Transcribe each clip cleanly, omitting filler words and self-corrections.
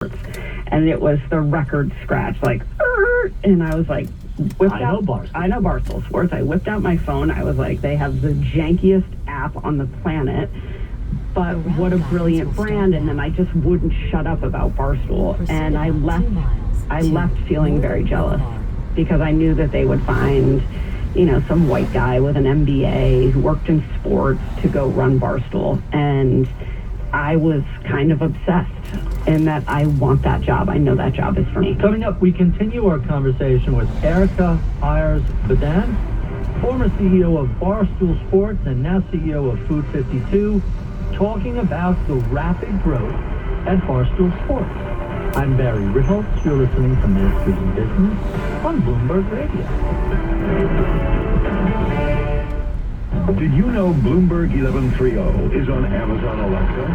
and it was the record scratch, like, and I was like, I know Barstool Sports. I whipped out my phone. I was like, they have the jankiest app on the planet, but what a brilliant brand. And then I just wouldn't shut up about Barstool, and I left feeling very jealous because I knew that they would find, some white guy with an MBA who worked in sports to go run Barstool, and I was kind of obsessed in that I want that job. I know that job is for me. Coming up, we continue our conversation with Erica Ayers-Badan, former CEO of Barstool Sports and now CEO of Food 52, talking about the rapid growth at Barstool Sports. I'm Barry Ritholtz. You're listening to Masters in Business on Bloomberg Radio. Did you know Bloomberg 1130 is on Amazon Alexa?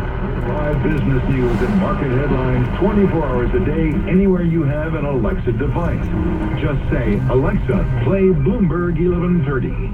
Live business news and market headlines 24 hours a day, anywhere you have an Alexa device. Just say, Alexa, play Bloomberg 1130.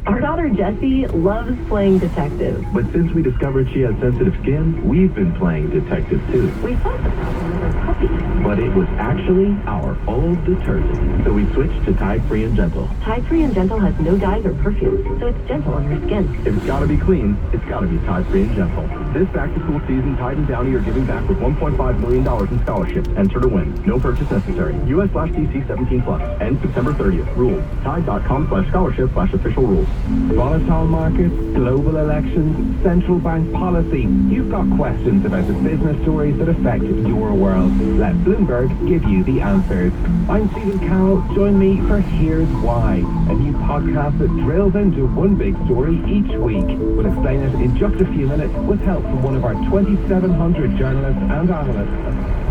Our daughter Jessie loves playing detective. But since we discovered she had sensitive skin, we've been playing detective too. We thought the problem was our puppy. But it was actually our old detergent. So we switched to Tide Free and Gentle. Tide Free and Gentle has no dyes or perfumes, so it's gentle on your skin. If it's gotta be clean, it's gotta be Tide Free and Gentle. This back-to-school season, Tide and Downey are giving back with $1.5 million in scholarships. Enter to win. No purchase necessary. US/DC 17+. End September 30th. Rules. Tide.com/scholarship/official rules. Volatile markets, global elections, central bank policy. You've got questions about the business stories that affect your world. Let Bloomberg give you the answers. I'm Stephen Carroll. Join me for Here's Why, a new podcast that drills into one big story each week. We'll explain it in just a few minutes with help from one of our 2,700 journalists and analysts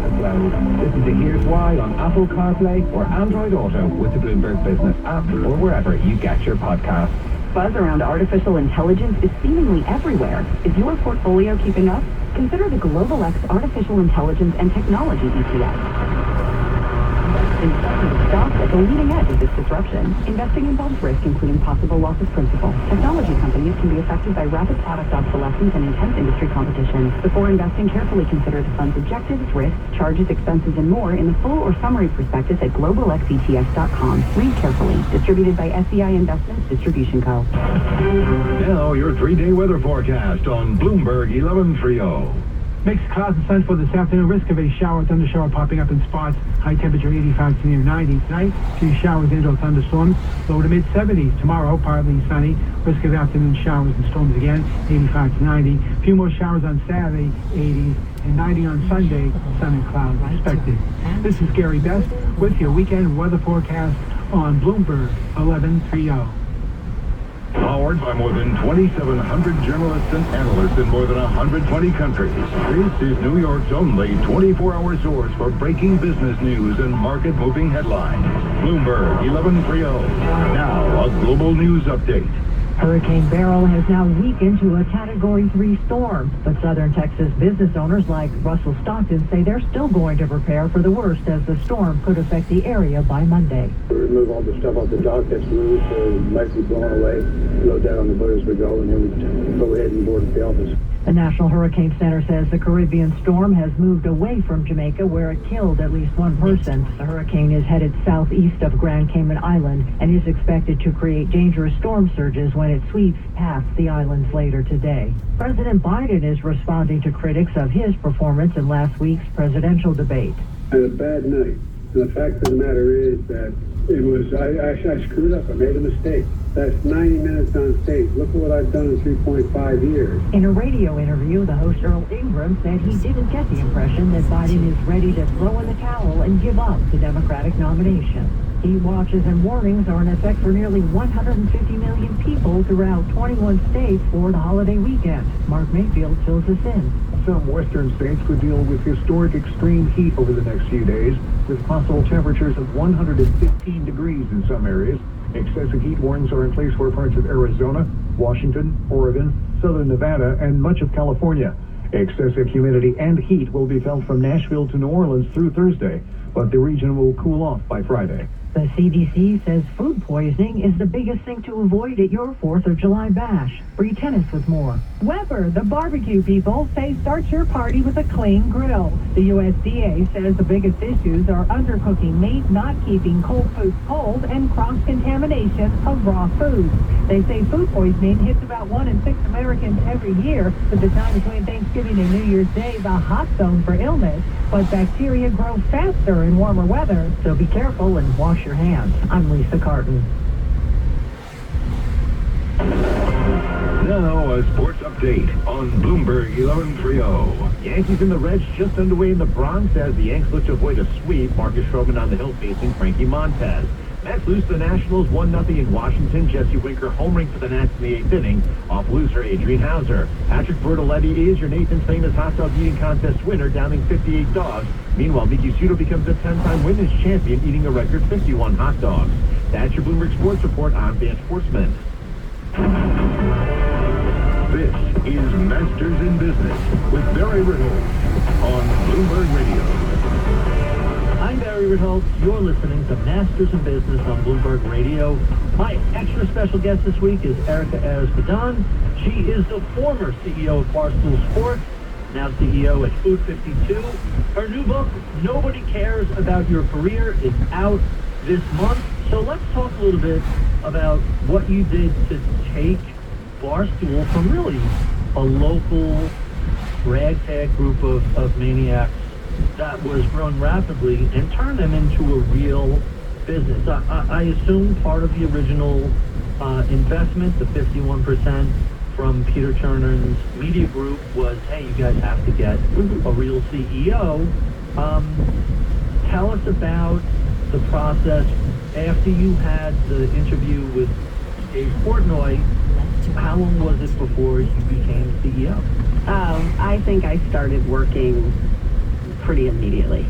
as well. Listen to Here's Why on Apple CarPlay or Android Auto with the Bloomberg Business app or wherever you get your podcasts. Buzz around artificial intelligence is seemingly everywhere. Is your portfolio keeping up? Consider the Global X Artificial Intelligence and Technology ETF. Invest in stocks at the leading edge of this disruption. Investing involves risk, including possible loss of principal. Technology companies can be affected by rapid product obsolescence and intense industry competition. Before investing, carefully consider the fund's objectives, risks, charges, expenses, and more in the full or summary prospectus at globalxetfs.com. Read carefully. Distributed by SEI Investments Distribution Co. Now your 3-day weather forecast on Bloomberg 1130. Mixed clouds and sun for this afternoon. Risk of a shower, thundershower popping up in spots. High temperature 85 to near 90. Tonight, few showers and/or thunderstorms. Low to mid 70s. Tomorrow, partly sunny. Risk of afternoon showers and storms again. 85 to 90. Few more showers on Saturday, 80s. And 90 on Sunday. Sun and clouds expected. This is Gary Best with your weekend weather forecast on Bloomberg 1130. Powered by more than 2,700 journalists and analysts in more than 120 countries. This is New York's only 24-hour source for breaking business news and market-moving headlines. Bloomberg 1130. Now, a global news update. Hurricane Beryl has now weakened to a Category 3 storm, but southern Texas business owners like Russell Stockton say they're still going to prepare for the worst as the storm could affect the area by Monday. Remove all the stuff off the dock that's loose or might be blown away, load that on the boat as we go, and then we go ahead and board at the office. The National Hurricane Center says the Caribbean storm has moved away from Jamaica, where it killed at least one person. The hurricane is headed southeast of Grand Cayman Island and is expected to create dangerous storm surges when it sweeps past the islands later today. President Biden is responding to critics of his performance in last week's presidential debate. I had a bad night. And the fact of the matter is that I screwed up. I made a mistake. That's 90 minutes on stage. Look at what I've done in 3.5 years. In a radio interview, the host Earl Ingram said he didn't get the impression that Biden is ready to throw in the towel and give up the Democratic nomination. Heat watches and warnings are in effect for nearly 150 million people throughout 21 states for the holiday weekend. Mark Mayfield fills us in. Some western states could deal with historic extreme heat over the next few days, with possible temperatures of 115 degrees in some areas. Excessive heat warnings are in place for parts of Arizona, Washington, Oregon, southern Nevada, and much of California. Excessive humidity and heat will be felt from Nashville to New Orleans through Thursday, but the region will cool off by Friday. The CDC says food poisoning is the biggest thing to avoid at your 4th of July bash. Bree Tennis with more. Weber, the barbecue people, say start your party with a clean grill. The USDA says the biggest issues are undercooking meat, not keeping cold foods cold, and cross-contamination of raw foods. They say food poisoning hits about 1 in 6 Americans every year, with the time between Thanksgiving and New Year's Day the hot zone for illness. But bacteria grow faster in warmer weather. So be careful and wash your hands. I'm Lisa Carton. Now, a sports update on Bloomberg 1130. Yankees and the Reds just underway in the Bronx as the Yanks look to avoid a sweep. Marcus Stroman on the hill facing Frankie Montez. Mets lose the Nationals 1-0 in Washington. Jesse Winker homering for the Nats in the 8th inning off loser Adrian Hauser. Patrick Bertoletti is your Nathan's Famous Hot Dog Eating Contest winner, downing 58 dogs. Meanwhile, Miki Sudo becomes a 10-time women's champion, eating a record 51 hot dogs. That's your Bloomberg Sports Report. I'm Dan Sportsman. This is Masters in Business with Barry Ritholtz on Bloomberg Radio. I'm Barry Ritholtz. You're listening to Masters in Business on Bloomberg Radio. My extra special guest this week is Erica Ayers-Badan. She is the former CEO of Barstool Sports, now CEO at Food 52. Her new book, Nobody Cares About Your Career, is out this month. So let's talk a little bit about what you did to take Barstool from really a local ragtag group of maniacs that was growing rapidly and turn them into a real business. I assume part of the original investment, the 51% from Peter Chernin's media group, was, hey, you guys have to get a real CEO. Tell us about the process after you had the interview with Dave Portnoy. How long was it before you became CEO? I think I started working pretty immediately.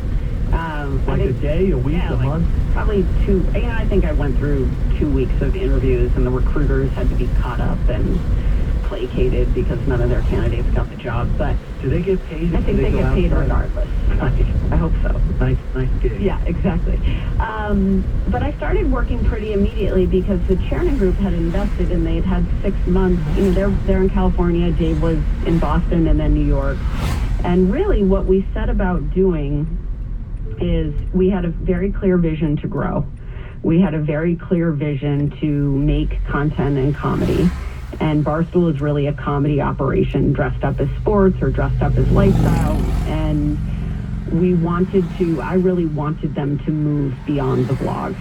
Like a day, a week, a month? Probably 2. I think I went through 2 weeks of interviews, and the recruiters had to be caught up and placated because none of their candidates got the job. But do they get paid? I think they get paid regardless. I hope so. Nice gig. Yeah, exactly. But I started working pretty immediately because the Chernin Group had invested, and they'd had 6 months. They're in California. Dave was in Boston and then New York. And really what we set about doing is we had a very clear vision to grow. We had a very clear vision to make content and comedy. And Barstool is really a comedy operation dressed up as sports or dressed up as lifestyle. And I really wanted them to move beyond the blog.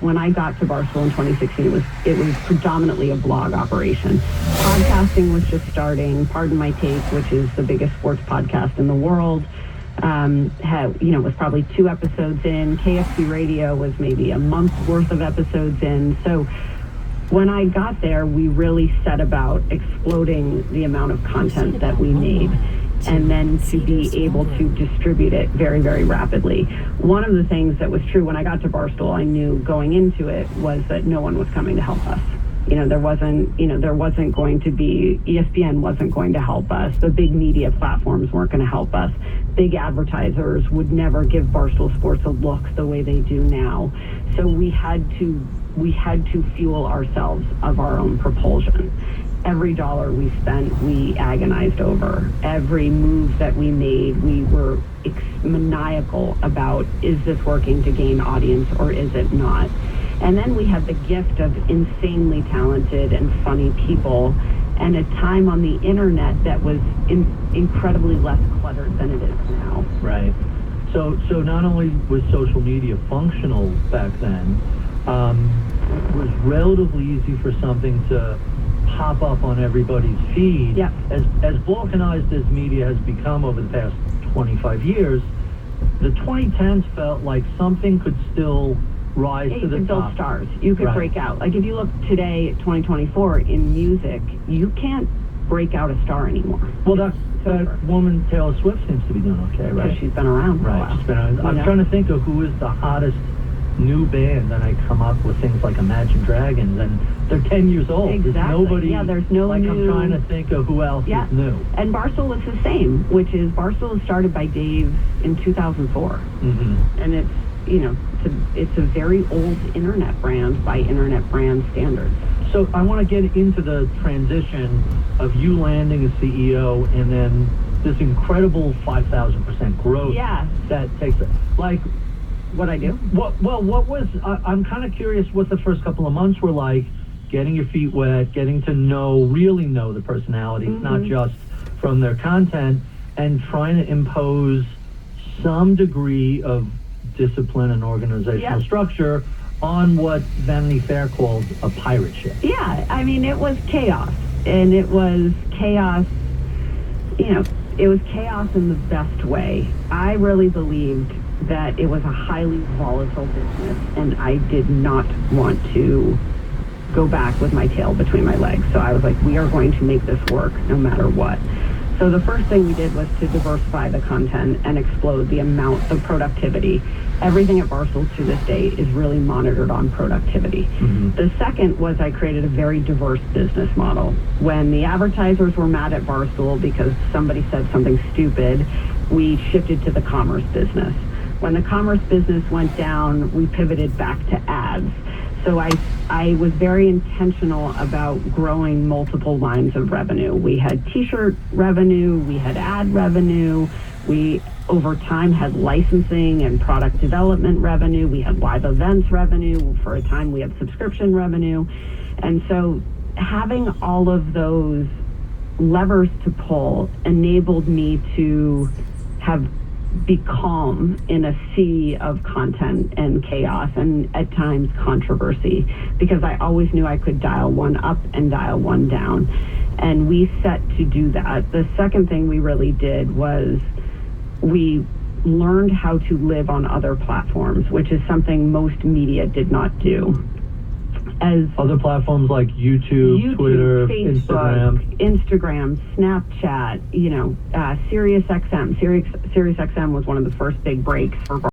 When I got to Barstool in 2016, it was predominantly a blog operation. Podcasting was just starting. Pardon My Take, which is the biggest sports podcast in the world, was probably 2 episodes in. KFC Radio was maybe a month's worth of episodes in. So when I got there, we really set about exploding the amount of content that we made, and then to be able to distribute it very, very rapidly. One of the things that was true when I got to Barstool, I knew going into it, was that no one was coming to help us. There wasn't going to be, ESPN wasn't going to help us. The big media platforms weren't going to help us. Big advertisers would never give Barstool Sports a look the way they do now. So we had to fuel ourselves of our own propulsion. Every dollar we spent, we agonized over. Every move that we made, we were maniacal about, is this working to gain audience or is it not? And then we had the gift of insanely talented and funny people, and a time on the internet that was incredibly less cluttered than it is now. Right. So not only was social media functional back then, it was relatively easy for something to pop up on everybody's feed. Yep. As balkanized as media has become over the past 25 years, the 2010s felt like something could still rise to the top. You could build stars. You could break out. Like if you look today, 2024, in music, you can't break out a star anymore. Well, that woman Taylor Swift seems to be doing okay, right? Because she's been around for a while. She's been around. I'm trying to think of who is the hottest new band, and I come up with things like Imagine Dragons, and they're 10 years old. Exactly. There's nobody. Yeah, there's no new. I'm trying to think of who else is new. And Barstool is the same, which is Barstool was started by Dave in 2004. Mm-hmm. And it's a very old internet brand by internet brand standards. So I want to get into the transition of you landing as CEO and then this incredible 5,000% growth. Yeah. That takes it. Like, what I do? What was, I'm kind of curious what the first couple of months were like, getting your feet wet, getting to really know the personalities, not just from their content, and trying to impose some degree of discipline and organizational structure on what Vanity Fair called a pirate ship. Yeah, I mean, it was chaos. And it was chaos, it was chaos in the best way. I really believed that it was a highly volatile business, and I did not want to go back with my tail between my legs. So I was like, we are going to make this work no matter what. So the first thing we did was to diversify the content and explode the amount of productivity. Everything at Barstool to this day is really monitored on productivity. The second was I created a very diverse business model. When the advertisers were mad at Barstool because somebody said something stupid, we shifted to the commerce business. When the commerce business went down, we pivoted back to ads. So I was very intentional about growing multiple lines of revenue. We had t-shirt revenue, we had ad revenue, we over time had licensing and product development revenue, we had live events revenue, for a time we had subscription revenue. And so having all of those levers to pull enabled me to be calm in a sea of content and chaos and at times controversy, because I always knew I could dial one up and dial one down. And we set to do that. The second thing we really did was we learned how to live on other platforms, which is something most media did not do. As other platforms like YouTube, Twitter, Facebook, Instagram, Snapchat, SiriusXM. SiriusXM was one of the first big breaks for